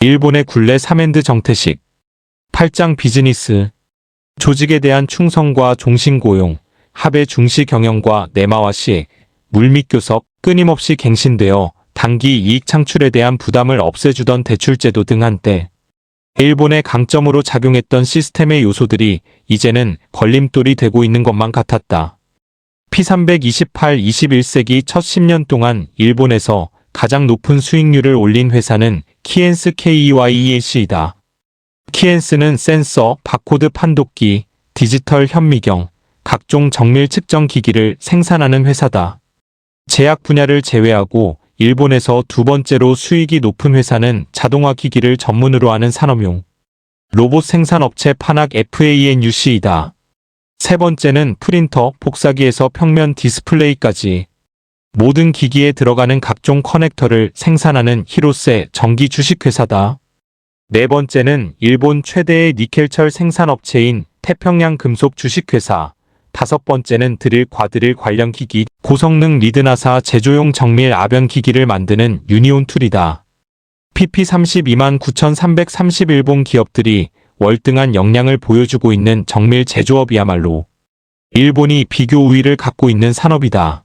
일본의 굴레 3핸드 정태식. 8장 비즈니스. 조직에 대한 충성과 종신고용, 합의 중시 경영과 내마와시, 물밑 교섭, 끊임없이 갱신되어 단기 이익 창출에 대한 부담을 없애주던 대출제도 등 한때 일본의 강점으로 작용했던 시스템의 요소들이 이제는 걸림돌이 되고 있는 것만 같았다. P328 21세기 첫 10년 동안 일본에서 가장 높은 수익률을 올린 회사는 키엔스 KEYELC이다. 키엔스는 센서, 바코드 판독기, 디지털 현미경, 각종 정밀 측정 기기를 생산하는 회사다. 제약 분야를 제외하고 일본에서 두 번째로 수익이 높은 회사는 자동화 기기를 전문으로 하는 산업용 로봇 생산업체 파낙 FANUC이다. 세 번째는 프린터, 복사기에서 평면 디스플레이까지 모든 기기에 들어가는 각종 커넥터를 생산하는 히로세 전기 주식회사다. 네 번째는 일본 최대의 니켈철 생산업체인 태평양 금속 주식회사. 다섯 번째는 드릴 과드릴 관련 기기, 고성능 리드나사 제조용 정밀 아변 기기를 만드는 유니온툴이다. PP32만 9,331본 기업들이 월등한 역량을 보여주고 있는 정밀 제조업이야말로 일본이 비교 우위를 갖고 있는 산업이다.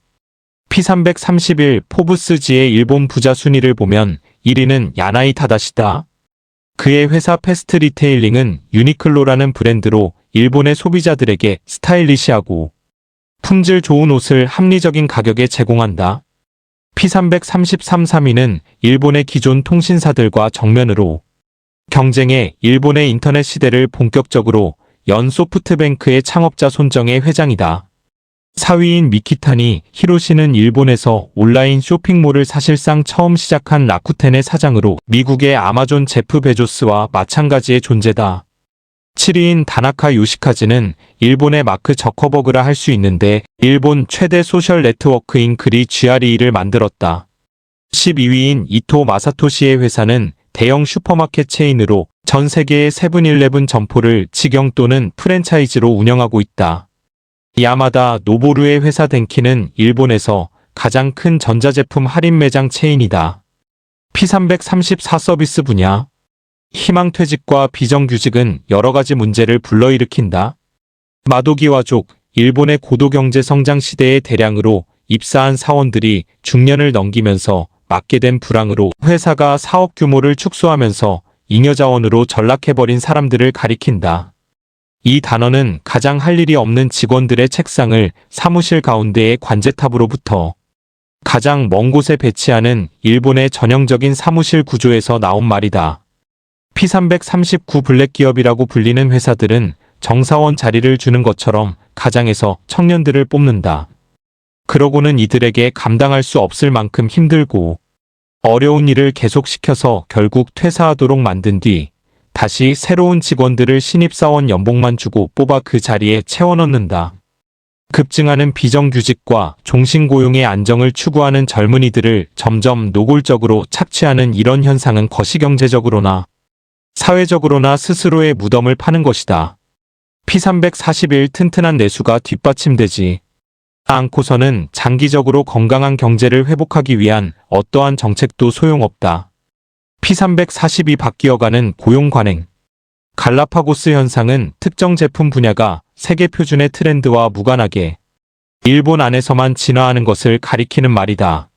P331 포브스지의 일본 부자 순위를 보면 1위는 야나이 타다시다. 그의 회사 패스트 리테일링은 유니클로라는 브랜드로 일본의 소비자들에게 스타일리시하고 품질 좋은 옷을 합리적인 가격에 제공한다. P333 3위는 일본의 기존 통신사들과 정면으로 경쟁해 일본의 인터넷 시대를 본격적으로 연 소프트뱅크의 창업자 손정의 회장이다. 4위인 미키타니 히로시는 일본에서 온라인 쇼핑몰을 사실상 처음 시작한 라쿠텐의 사장으로 미국의 아마존 제프 베조스와 마찬가지의 존재다. 7위인 다나카 요시카즈는 일본의 마크 저커버그라 할 수 있는데 일본 최대 소셜 네트워크인 그리 GRE를 만들었다. 12위인 이토 마사토시의 회사는 대형 슈퍼마켓 체인으로 전 세계의 세븐일레븐 점포를 직영 또는 프랜차이즈로 운영하고 있다. 야마다 노보루의 회사 덴키는 일본에서 가장 큰 전자제품 할인 매장 체인이다. P334 서비스 분야. 희망퇴직과 비정규직은 여러가지 문제를 불러일으킨다. 마도기와족, 일본의 고도경제 성장 시대에 대량으로 입사한 사원들이 중년을 넘기면서 맞게 된 불황으로 회사가 사업 규모를 축소하면서 잉여자원으로 전락해버린 사람들을 가리킨다. 이 단어는 가장 할 일이 없는 직원들의 책상을 사무실 가운데의 관제탑으로부터 가장 먼 곳에 배치하는 일본의 전형적인 사무실 구조에서 나온 말이다. P339 블랙 기업이라고 불리는 회사들은 정사원 자리를 주는 것처럼 가장에서 청년들을 뽑는다. 그러고는 이들에게 감당할 수 없을 만큼 힘들고 어려운 일을 계속시켜서 결국 퇴사하도록 만든 뒤 다시 새로운 직원들을 신입사원 연봉만 주고 뽑아 그 자리에 채워넣는다. 급증하는 비정규직과 종신고용의 안정을 추구하는 젊은이들을 점점 노골적으로 착취하는 이런 현상은 거시경제적으로나 사회적으로나 스스로의 무덤을 파는 것이다. P341 튼튼한 내수가 뒷받침되지 않고서는 장기적으로 건강한 경제를 회복하기 위한 어떠한 정책도 소용없다. P342 바뀌어가는 고용 관행. 갈라파고스 현상은 특정 제품 분야가 세계 표준의 트렌드와 무관하게 일본 안에서만 진화하는 것을 가리키는 말이다.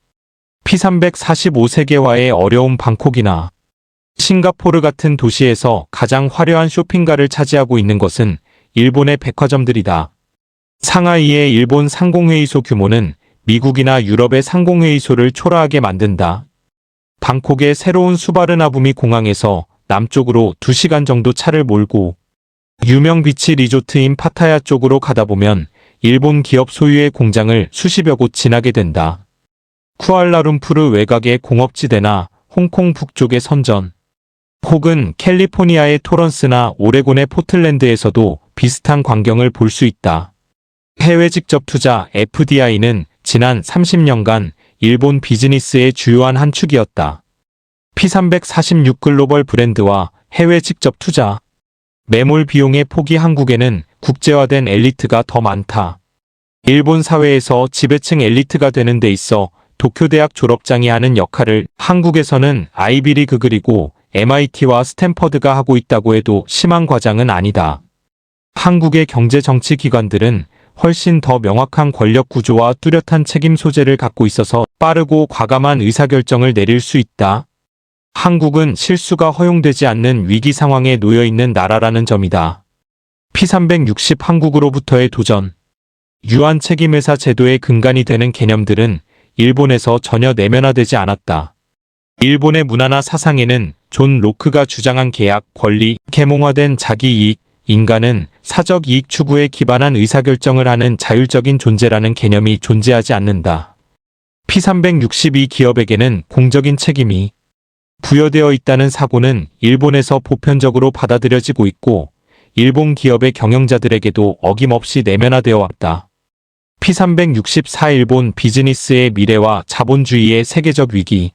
P345 세계화의 어려운 방콕이나 싱가포르 같은 도시에서 가장 화려한 쇼핑가를 차지하고 있는 것은 일본의 백화점들이다. 상하이의 일본 상공회의소 규모는 미국이나 유럽의 상공회의소를 초라하게 만든다. 방콕의 새로운 수바르나부미 공항에서 남쪽으로 2시간 정도 차를 몰고 유명 비치 리조트인 파타야 쪽으로 가다 보면 일본 기업 소유의 공장을 수십여 곳 지나게 된다. 쿠알라룸푸르 외곽의 공업지대나 홍콩 북쪽의 선전, 혹은 캘리포니아의 토런스나 오레곤의 포틀랜드에서도 비슷한 광경을 볼 수 있다. 해외 직접 투자 FDI는 지난 30년간 일본 비즈니스의 주요한 한 축이었다. P346 글로벌 브랜드와 해외 직접 투자. 매몰 비용의 폭이 한국에는 국제화된 엘리트가 더 많다. 일본 사회에서 지배층 엘리트가 되는 데 있어 도쿄대학 졸업장이 하는 역할을 한국에서는 아이비리그 그리고 MIT와 스탠퍼드가 하고 있다고 해도 심한 과장은 아니다. 한국의 경제 정치 기관들은 훨씬 더 명확한 권력 구조와 뚜렷한 책임 소재를 갖고 있어서 빠르고 과감한 의사결정을 내릴 수 있다. 한국은 실수가 허용되지 않는 위기 상황에 놓여 있는 나라라는 점이다. P360 한국으로부터의 도전. 유한 책임회사 제도의 근간이 되는 개념들은 일본에서 전혀 내면화되지 않았다. 일본의 문화나 사상에는 존 로크가 주장한 계약, 권리, 계몽화된 자기이익, 인간은 사적 이익 추구에 기반한 의사결정을 하는 자율적인 존재라는 개념이 존재하지 않는다. P362 기업에게는 공적인 책임이 부여되어 있다는 사고는 일본에서 보편적으로 받아들여지고 있고 일본 기업의 경영자들에게도 어김없이 내면화되어 왔다. P364 일본 비즈니스의 미래와 자본주의의 세계적 위기.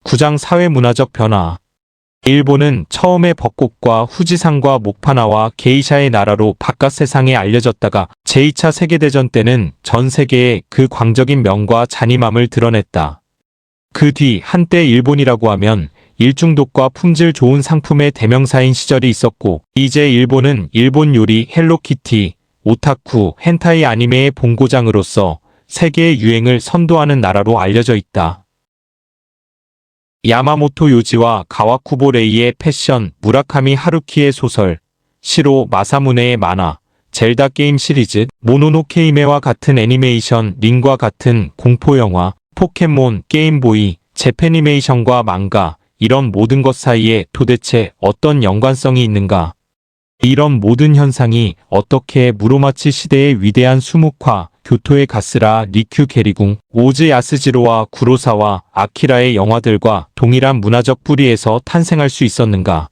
9장 사회문화적 변화. 일본은 처음에 벚꽃과 후지산과 목파나와 게이샤의 나라로 바깥 세상에 알려졌다가 제2차 세계대전 때는 전 세계에 그 광적인 명과 잔인함을 드러냈다. 그 뒤 한때 일본이라고 하면 일중독과 품질 좋은 상품의 대명사인 시절이 있었고 이제 일본은 일본 요리, 헬로키티, 오타쿠, 헨타이 아니메의 본고장으로서 세계의 유행을 선도하는 나라로 알려져 있다. 야마모토 요지와 가와쿠보 레이의 패션, 무라카미 하루키의 소설, 시로 마사무네의 만화, 젤다 게임 시리즈, 모노노케 히메와 같은 애니메이션, 링과 같은 공포영화, 포켓몬, 게임보이, 재패니메이션과 망가, 이런 모든 것 사이에 도대체 어떤 연관성이 있는가? 이런 모든 현상이 어떻게 무로마치 시대의 위대한 수묵화, 교토의 가스라, 리큐 게리궁, 오즈 야스지로와 구로사와 아키라의 영화들과 동일한 문화적 뿌리에서 탄생할 수 있었는가?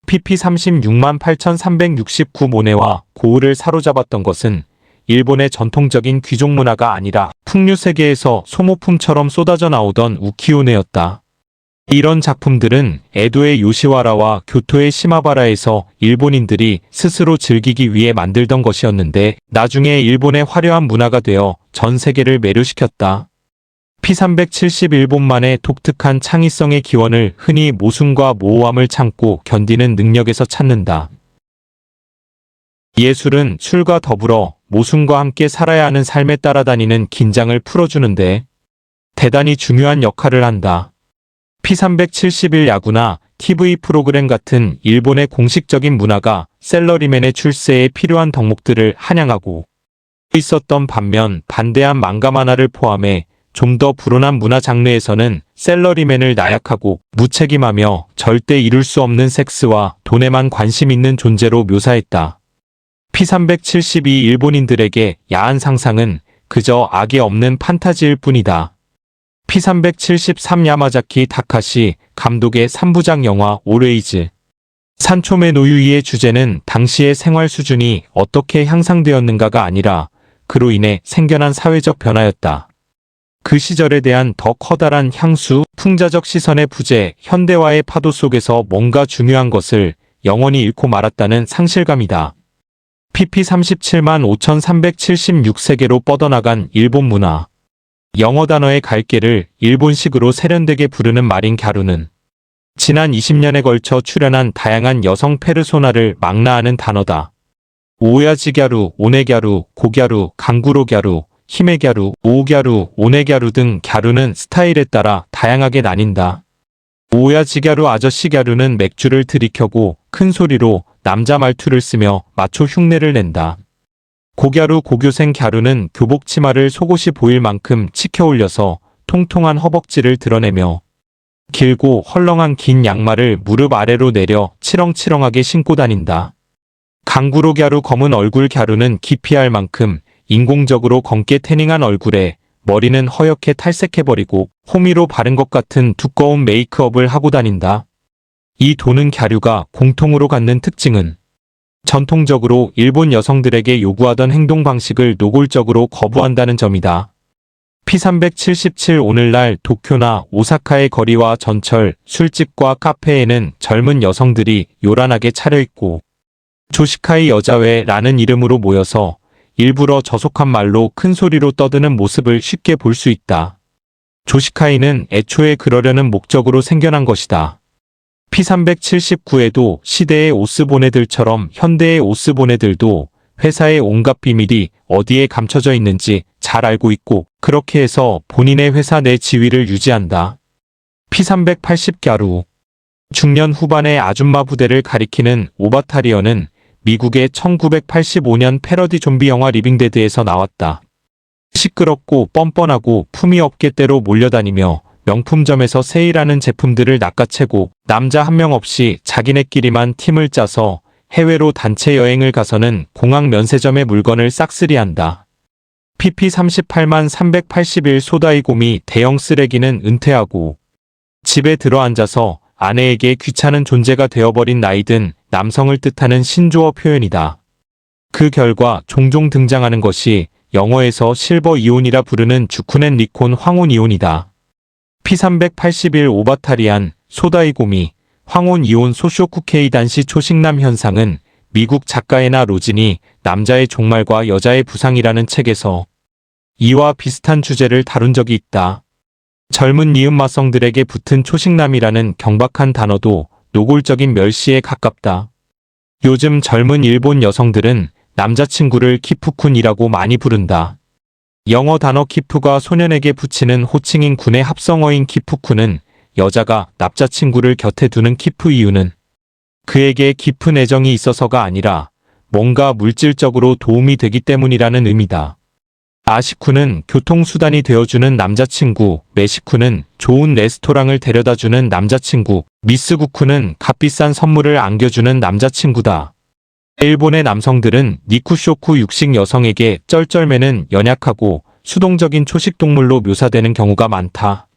pp 368,369 모네와 고을을 사로잡았던 것은 일본의 전통적인 귀족 문화가 아니라 풍류 세계에서 소모품처럼 쏟아져 나오던 우키요네였다. 이런 작품들은 에도의 요시와라와 교토의 시마바라에서 일본인들이 스스로 즐기기 위해 만들던 것이었는데 나중에 일본의 화려한 문화가 되어 전 세계를 매료시켰다. P370 일본만의 독특한 창의성의 기원을 흔히 모순과 모호함을 참고 견디는 능력에서 찾는다. 예술은 술과 더불어 모순과 함께 살아야 하는 삶에 따라다니는 긴장을 풀어주는데 대단히 중요한 역할을 한다. P371 야구나 TV 프로그램 같은 일본의 공식적인 문화가 셀러리맨의 출세에 필요한 덕목들을 한양하고 있었던 반면 반대한 망가 만화를 포함해 좀 더 불온한 문화 장르에서는 셀러리맨을 나약하고 무책임하며 절대 이룰 수 없는 섹스와 돈에만 관심 있는 존재로 묘사했다. P372 일본인들에게 야한 상상은 그저 악이 없는 판타지일 뿐이다. P373 야마자키 타카시 감독의 3부작 영화 오레이즈. 산초메 노유이의 주제는 당시의 생활 수준이 어떻게 향상되었는가가 아니라 그로 인해 생겨난 사회적 변화였다. 그 시절에 대한 더 커다란 향수, 풍자적 시선의 부재, 현대화의 파도 속에서 뭔가 중요한 것을 영원히 잃고 말았다는 상실감이다. pp 37만 5,376세계로 뻗어나간 일본 문화. 영어 단어의 갈게를 일본식으로 세련되게 부르는 말인 갸루는 지난 20년에 걸쳐 출연한 다양한 여성 페르소나를 망라하는 단어다. 오야지갸루, 오네갸루, 고갸루, 강구로갸루, 히메갸루, 오갸루, 오네갸루 등 갸루는 스타일에 따라 다양하게 나뉜다. 오야지갸루 아저씨갸루는 맥주를 들이켜고 큰 소리로 남자 말투를 쓰며 마초 흉내를 낸다. 고갸루 고교생 갸루는 교복 치마를 속옷이 보일 만큼 치켜 올려서 통통한 허벅지를 드러내며 길고 헐렁한 긴 양말을 무릎 아래로 내려 치렁치렁하게 신고 다닌다. 강구로 갸루 검은 얼굴 갸루는 기피할 만큼 인공적으로 검게 태닝한 얼굴에 머리는 허옇게 탈색해버리고 호미로 바른 것 같은 두꺼운 메이크업을 하고 다닌다. 이 도는 갸루가 공통으로 갖는 특징은 전통적으로 일본 여성들에게 요구하던 행동 방식을 노골적으로 거부한다는 점이다. P377 오늘날 도쿄나 오사카의 거리와 전철, 술집과 카페에는 젊은 여성들이 요란하게 차려입고 조시카이 여자회라는 이름으로 모여서 일부러 저속한 말로 큰 소리로 떠드는 모습을 쉽게 볼 수 있다. 조시카이는 애초에 그러려는 목적으로 생겨난 것이다. P379에도 시대의 오스보네들처럼 현대의 오스보네들도 회사의 온갖 비밀이 어디에 감춰져 있는지 잘 알고 있고 그렇게 해서 본인의 회사 내 지위를 유지한다. P380갸루 중년 후반의 아줌마 부대를 가리키는 오바타리언은 미국의 1985년 패러디 좀비 영화 리빙데드에서 나왔다. 시끄럽고 뻔뻔하고 품위 없게 때로 몰려다니며 명품점에서 세일하는 제품들을 낚아채고 남자 한 명 없이 자기네끼리만 팀을 짜서 해외로 단체 여행을 가서는 공항 면세점의 물건을 싹쓸이한다. PP38만 381 소다이곰이 대형 쓰레기는 은퇴하고 집에 들어앉아서 아내에게 귀찮은 존재가 되어버린 나이든 남성을 뜻하는 신조어 표현이다. 그 결과 종종 등장하는 것이 영어에서 실버 이온이라 부르는 주쿠넨 리콘 황혼 이온이다. P381 오바타리안 소다이고미 황혼 이온 소쇼쿠케이단시 초식남 현상은 미국 작가에나 로진이 남자의 종말과 여자의 부상이라는 책에서 이와 비슷한 주제를 다룬 적이 있다. 젊은 니은마성들에게 붙은 초식남이라는 경박한 단어도 노골적인 멸시에 가깝다. 요즘 젊은 일본 여성들은 남자친구를 키프쿤이라고 많이 부른다. 영어 단어 키프가 소년에게 붙이는 호칭인 군의 합성어인 키프쿤은 여자가 남자친구를 곁에 두는 키프 이유는 그에게 깊은 애정이 있어서가 아니라 뭔가 물질적으로 도움이 되기 때문이라는 의미다. 아시쿠는 교통수단이 되어주는 남자친구, 메시쿠는 좋은 레스토랑을 데려다주는 남자친구, 미스구쿠는 값비싼 선물을 안겨주는 남자친구다. 일본의 남성들은 니쿠쇼쿠 육식 여성에게 쩔쩔매는 연약하고 수동적인 초식동물로 묘사되는 경우가 많다.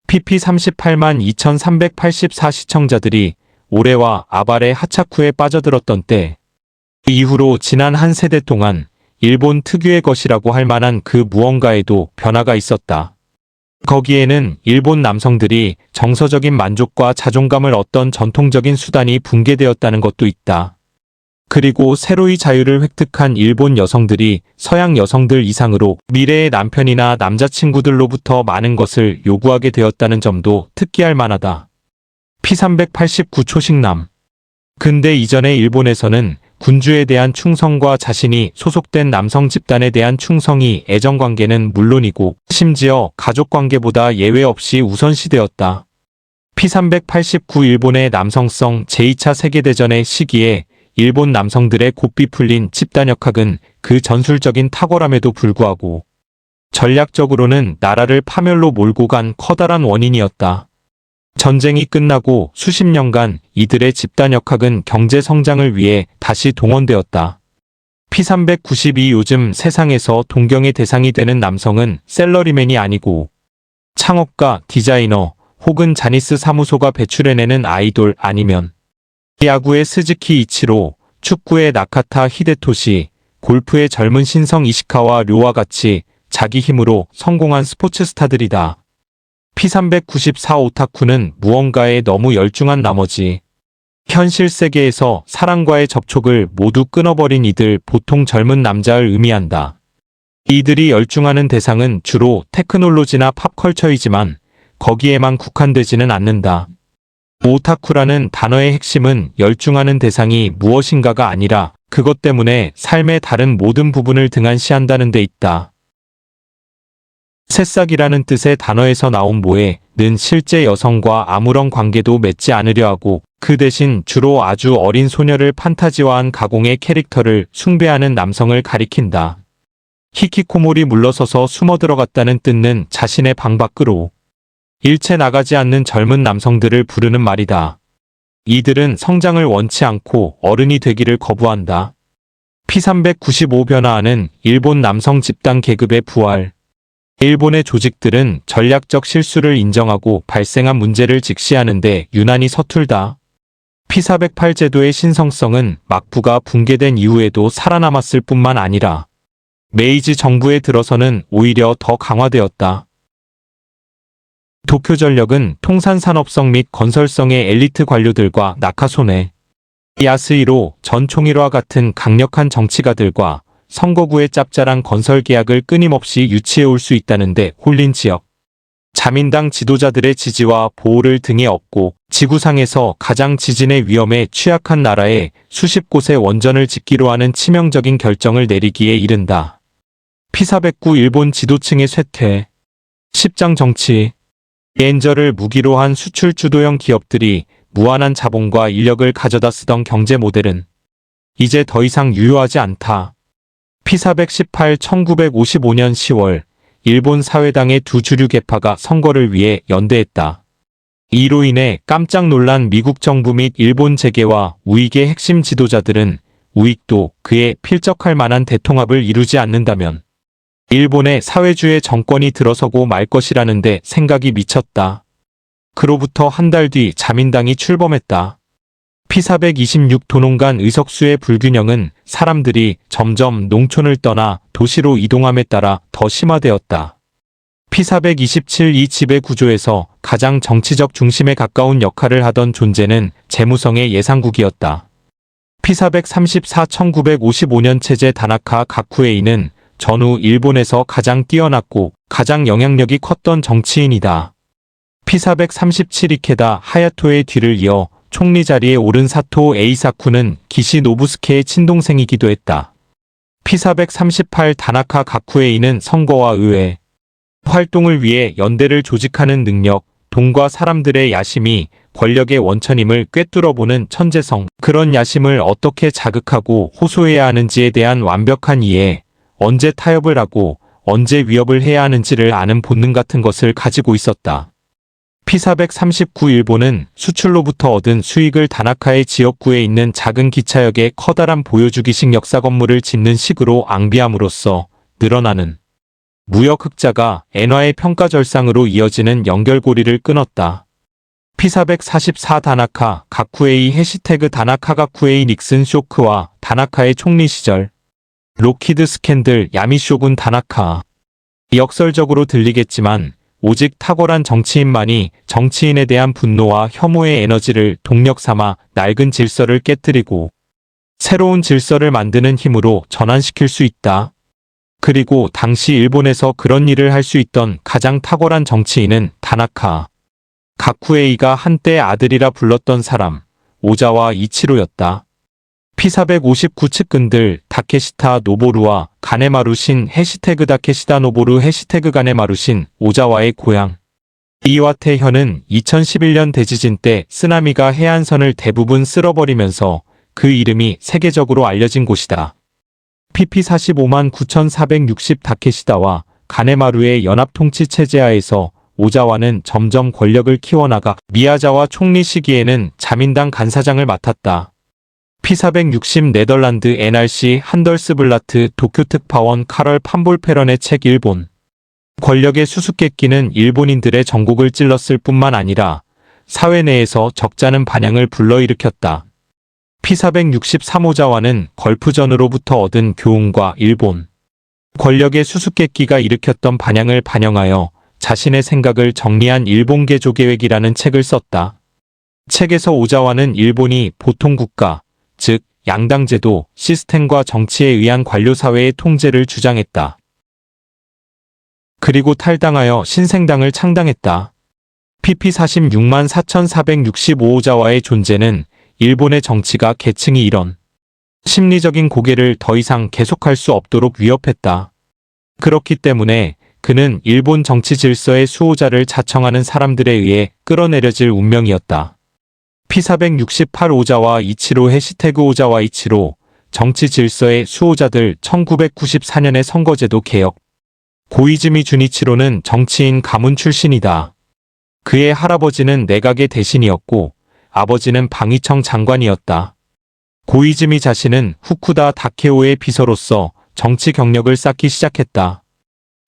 PP38만 2384 시청자들이 올해와 아발의 하차쿠에 빠져들었던 때 그 이후로 지난 한 세대 동안 일본 특유의 것이라고 할 만한 그 무언가에도 변화가 있었다. 거기에는 일본 남성들이 정서적인 만족과 자존감을 얻던 전통적인 수단이 붕괴되었다는 것도 있다. 그리고 새로이 자유를 획득한 일본 여성들이 서양 여성들 이상으로 미래의 남편이나 남자친구들로부터 많은 것을 요구하게 되었다는 점도 특기할 만하다. P389 초식남 근대 이전의 일본에서는 군주에 대한 충성과 자신이 소속된 남성 집단에 대한 충성이 애정관계는 물론이고 심지어 가족관계보다 예외 없이 우선시되었다. P389 일본의 남성성 제2차 세계대전의 시기에 일본 남성들의 곱비 풀린 집단역학은 그 전술적인 탁월함에도 불구하고 전략적으로는 나라를 파멸로 몰고 간 커다란 원인이었다. 전쟁이 끝나고 수십 년간 이들의 집단역학은 경제 성장을 위해 다시 동원되었다. P392 요즘 세상에서 동경의 대상이 되는 남성은 셀러리맨이 아니고 창업가, 디자이너 혹은 자니스 사무소가 배출해내는 아이돌 아니면 야구의 스즈키 이치로, 축구의 나카타 히데토시, 골프의 젊은 신성 이시카와 료와 같이 자기 힘으로 성공한 스포츠 스타들이다. P394 오타쿠는 무언가에 너무 열중한 나머지 현실 세계에서 사랑과의 접촉을 모두 끊어버린 이들 보통 젊은 남자를 의미한다. 이들이 열중하는 대상은 주로 테크놀로지나 팝컬처이지만 거기에만 국한되지는 않는다. 오타쿠라는 단어의 핵심은 열중하는 대상이 무엇인가가 아니라 그것 때문에 삶의 다른 모든 부분을 등한시한다는 데 있다. 새싹이라는 뜻의 단어에서 나온 모에는 실제 여성과 아무런 관계도 맺지 않으려 하고 그 대신 주로 아주 어린 소녀를 판타지화한 가공의 캐릭터를 숭배하는 남성을 가리킨다. 히키코모리 물러서서 숨어 들어갔다는 뜻는 자신의 방 밖으로 일체 나가지 않는 젊은 남성들을 부르는 말이다. 이들은 성장을 원치 않고 어른이 되기를 거부한다. P395 변화하는 일본 남성 집단 계급의 부활. 일본의 조직들은 전략적 실수를 인정하고 발생한 문제를 직시하는데 유난히 서툴다. P408 제도의 신성성은 막부가 붕괴된 이후에도 살아남았을 뿐만 아니라 메이지 정부에 들어서는 오히려 더 강화되었다. 도쿄전력은 통산산업성 및 건설성의 엘리트 관료들과 나카소네, 야스히로 전 총리와 같은 강력한 정치가들과 선거구의 짭짤한 건설 계약을 끊임없이 유치해 올 수 있다는데 홀린 지역. 자민당 지도자들의 지지와 보호를 등에 업고 지구상에서 가장 지진의 위험에 취약한 나라에 수십 곳의 원전을 짓기로 하는 치명적인 결정을 내리기에 이른다. P409 일본 지도층의 쇠퇴. 10장 정치. 엔저를 무기로 한 수출 주도형 기업들이 무한한 자본과 인력을 가져다 쓰던 경제 모델은 이제 더 이상 유효하지 않다. P418 1955년 10월 일본 사회당의 두 주류 계파가 선거를 위해 연대했다. 이로 인해 깜짝 놀란 미국 정부 및 일본 재계와 우익의 핵심 지도자들은 우익도 그에 필적할 만한 대통합을 이루지 않는다면 일본의 사회주의 정권이 들어서고 말 것이라는 데 생각이 미쳤다. 그로부터 한 달 뒤 자민당이 출범했다. P426 도농간 의석수의 불균형은 사람들이 점점 농촌을 떠나 도시로 이동함에 따라 더 심화되었다. P427 이 지배 구조에서 가장 정치적 중심에 가까운 역할을 하던 존재는 재무성의 예상국이었다. P434 1955년 체제 다나카 가쿠에이는 전후 일본에서 가장 뛰어났고 가장 영향력이 컸던 정치인이다. P437 이케다 하야토의 뒤를 이어 총리 자리에 오른 사토 에이사쿠는 기시 노부스케의 친동생이기도 했다. P438 다나카 가쿠에이는 선거와 의회 활동을 위해 연대를 조직하는 능력, 돈과 사람들의 야심이 권력의 원천임을 꿰뚫어보는 천재성, 그런 야심을 어떻게 자극하고 호소해야 하는지에 대한 완벽한 이해, 언제 타협을 하고 언제 위협을 해야 하는지를 아는 본능 같은 것을 가지고 있었다. P439 일본은 수출로부터 얻은 수익을 다나카의 지역구에 있는 작은 기차역에 커다란 보여주기식 역사 건물을 짓는 식으로 앙비함으로써 늘어나는 무역 흑자가 엔화의 평가절상으로 이어지는 연결고리를 끊었다. P444 다나카 가쿠에이 해시태그 다나카 가쿠에이 닉슨 쇼크와 다나카의 총리 시절 로키드 스캔들 야미쇼군 다나카. 역설적으로 들리겠지만 오직 탁월한 정치인만이 정치인에 대한 분노와 혐오의 에너지를 동력 삼아 낡은 질서를 깨뜨리고 새로운 질서를 만드는 힘으로 전환시킬 수 있다. 그리고 당시 일본에서 그런 일을 할 수 있던 가장 탁월한 정치인은 다나카 가쿠에이가 한때 아들이라 불렀던 사람 오자와 이치로였다. P459 측근들 다케시타 노보루와 가네마루 신 해시태그 다케시다 노보루 해시태그 가네마루 신 오자와의 고향 이와테 현은 2011년 대지진 때 쓰나미가 해안선을 대부분 쓸어버리면서 그 이름이 세계적으로 알려진 곳이다. PP45만 9460 다케시다와 가네마루의 연합통치체제 하에서 오자와는 점점 권력을 키워나가 미야자와 총리 시기에는 자민당 간사장을 맡았다. P460 네덜란드 NRC 한덜스블라트 도쿄 특파원 카럴 판볼페런의 책 일본 권력의 수수께끼는 일본인들의 전곡을 찔렀을 뿐만 아니라 사회 내에서 적잖은 반향을 불러일으켰다. P463 오자와는 걸프전으로부터 얻은 교훈과 일본 권력의 수수께끼가 일으켰던 반향을 반영하여 자신의 생각을 정리한 일본계 조계획이라는 책을 썼다. 책에서 오자와는 일본이 보통국가, 즉 양당제도 시스템과 정치에 의한 관료사회의 통제를 주장했다. 그리고 탈당하여 신생당을 창당했다. PP46만 4465 오자와의 존재는 일본의 정치가 계층이 이런 심리적인 고개를 더 이상 계속할 수 없도록 위협했다. 그렇기 때문에 그는 일본 정치 질서의 수호자를 자청하는 사람들에 의해 끌어내려질 운명이었다. P468 오자와 이치로 해시태그 오자와 이치로 정치 질서의 수호자들 1994년의 선거제도 개혁 고이즈미 주니치로는 정치인 가문 출신이다. 그의 할아버지는 내각의 대신이었고 아버지는 방위청 장관이었다. 고이즈미 자신은 후쿠다 다케오의 비서로서 정치 경력을 쌓기 시작했다.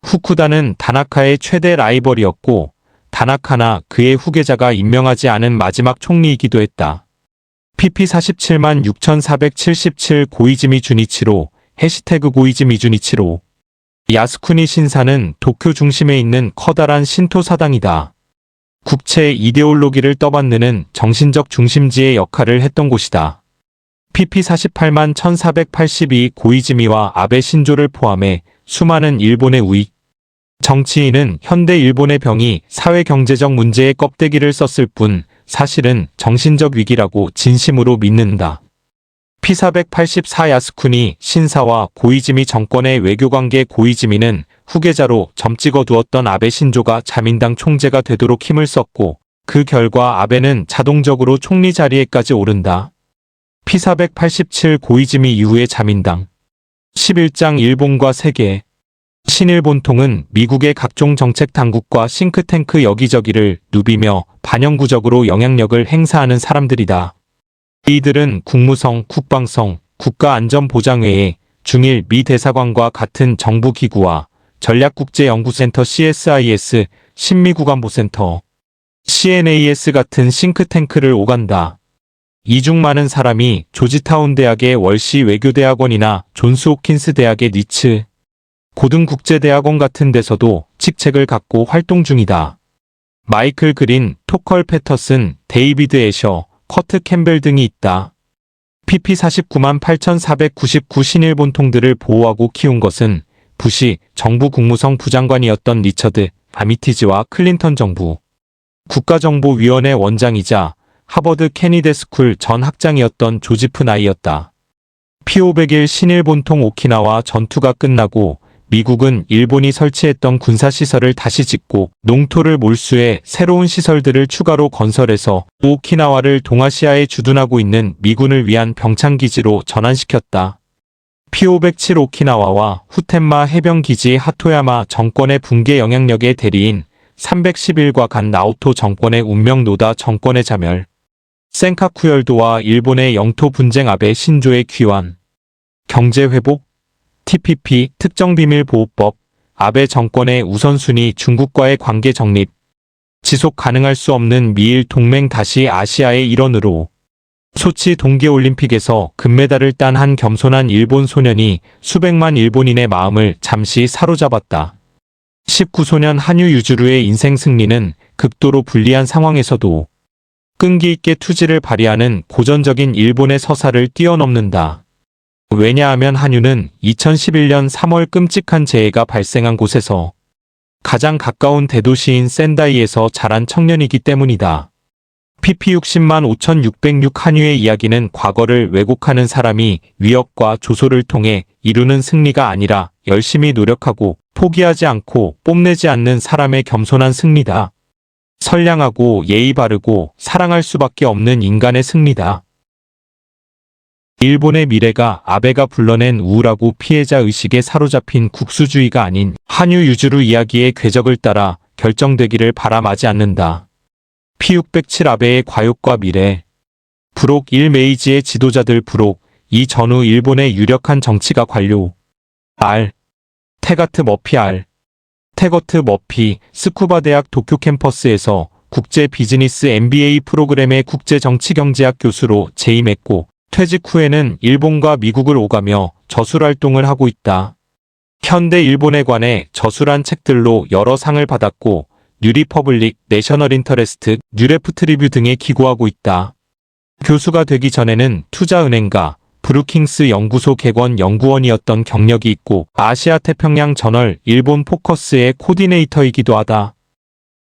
후쿠다는 다나카의 최대 라이벌이었고 다나카나 그의 후계자가 임명하지 않은 마지막 총리이기도 했다. PP47만 6477 고이즈미 주니치로 해시태그 고이즈미 주니치로 야스쿠니 신사는 도쿄 중심에 있는 커다란 신토 사당이다. 국채 이데올로기를 떠받드는 정신적 중심지의 역할을 했던 곳이다. PP48만 1482 고이즈미와 아베 신조를 포함해 수많은 일본의 우익, 정치인은 현대 일본의 병이 사회-경제적 문제의 껍데기를 썼을 뿐 사실은 정신적 위기라고 진심으로 믿는다. P484 야스쿠니 신사와 고이즈미 정권의 외교관계 고이즈미는 후계자로 점 찍어두었던 아베 신조가 자민당 총재가 되도록 힘을 썼고 그 결과 아베는 자동적으로 총리 자리에까지 오른다. P487 고이즈미 이후의 자민당 11장 일본과 세계 신일본통은 미국의 각종 정책 당국과 싱크탱크 여기저기를 누비며 반영구적으로 영향력을 행사하는 사람들이다. 이들은 국무성, 국방성, 국가안전보장회의, 중일 미 대사관과 같은 정부기구와 전략국제연구센터 CSIS, 신미국안보센터, CNAS 같은 싱크탱크를 오간다. 이 중 많은 사람이 조지타운 대학의 월시 외교대학원이나 존스 홉킨스 대학의 니츠 고등국제대학원 같은 데서도 직책을 갖고 활동 중이다. 마이클 그린, 토컬 패터슨, 데이비드 애셔, 커트 캠벨 등이 있다. PP 498,499 신일본통들을 보호하고 키운 것은 부시 정부 국무성 부장관이었던 리처드 아미티즈와 클린턴 정부 국가정보위원회 원장이자 하버드 케니디 스쿨 전 학장이었던 조지프 나이였다. P501 신일본통 오키나와 전투가 끝나고 미국은 일본이 설치했던 군사시설을 다시 짓고 농토를 몰수해 새로운 시설들을 추가로 건설해서 오키나와를 동아시아에 주둔하고 있는 미군을 위한 병창기지로 전환시켰다. P507 오키나와와 후텐마 해병기지 하토야마 정권의 붕괴 영향력의 대리인 311과 간 나오토 정권의 운명 노다 정권의 자멸 센카쿠 열도와 일본의 영토 분쟁 아베 신조의 귀환 경제회복 TPP 특정비밀보호법 아베 정권의 우선순위 중국과의 관계 정립 지속 가능할 수 없는 미일 동맹 다시 아시아의 일원으로 소치 동계올림픽에서 금메달을 딴 한 겸손한 일본 소년이 수백만 일본인의 마음을 잠시 사로잡았다. 19소년 한유 유주루의 인생 승리는 극도로 불리한 상황에서도 끈기 있게 투지를 발휘하는 고전적인 일본의 서사를 뛰어넘는다. 왜냐하면 한유는 2011년 3월 끔찍한 재해가 발생한 곳에서 가장 가까운 대도시인 센다이에서 자란 청년이기 때문이다. PP 60만 5606 한유의 이야기는 과거를 왜곡하는 사람이 위협과 조소를 통해 이루는 승리가 아니라 열심히 노력하고 포기하지 않고 뽐내지 않는 사람의 겸손한 승리다. 선량하고 예의 바르고 사랑할 수밖에 없는 인간의 승리다. 일본의 미래가 아베가 불러낸 우울하고 피해자 의식에 사로잡힌 국수주의가 아닌 한유 유주루 이야기의 궤적을 따라 결정되기를 바라마지 않는다. P607 아베의 과욕과 미래 부록 1 메이지의 지도자들 부록 이 전후 일본의 유력한 정치가 관료 R. 태가트 머피 R. 태거트 머피 스쿠바 대학 도쿄 캠퍼스에서 국제 비즈니스 MBA 프로그램의 국제정치경제학 교수로 재임했고 퇴직 후에는 일본과 미국을 오가며 저술활동을 하고 있다. 현대 일본에 관해 저술한 책들로 여러 상을 받았고 뉴리퍼블릭, 내셔널 인터레스트, 뉴레프트 리뷰 등에 기고하고 있다. 교수가 되기 전에는 투자은행가, 브루킹스 연구소 개건 연구원이었던 경력이 있고 아시아 태평양 저널 일본 포커스의 코디네이터이기도 하다.